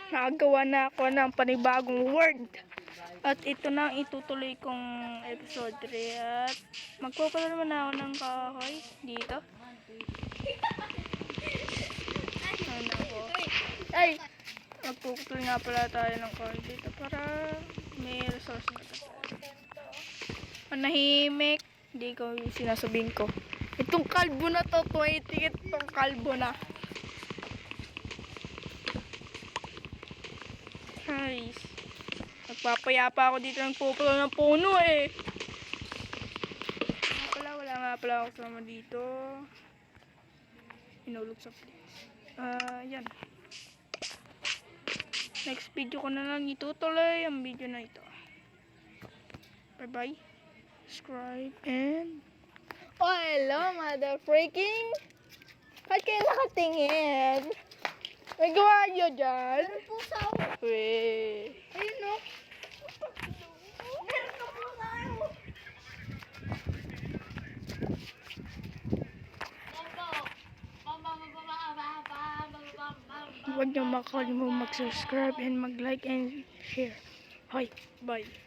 Nakagawa na ako ng panibagong word. At ito na ang itutuloy kong episode 3. At magpupula naman ako ng kahoy dito. Ano ako? Ay! Magpuputol nga pala tayo ng kahoy dito para may resource na tayo. Manahimik. Hindi ko sinasabihin ko. Itong kalbo na to, 20 itong kalbo na. Guys, nagpapayapa ako dito ng pupulo ng puno eh. Wala nga pala ako kasama dito. Inulog sa place. Yan. Next video ko na lang itutuloy ang video na ito. Bye bye. Subscribe and... Oh, hello, mother freaking! Ba't kayo nakatingin? May gawa nyo dyan? Meron pusa ako. Weh. Ayun o. Meron ka pusa ako. Huwag niyo makalimutan mag-subscribe and mag-like and share. Hi, bye.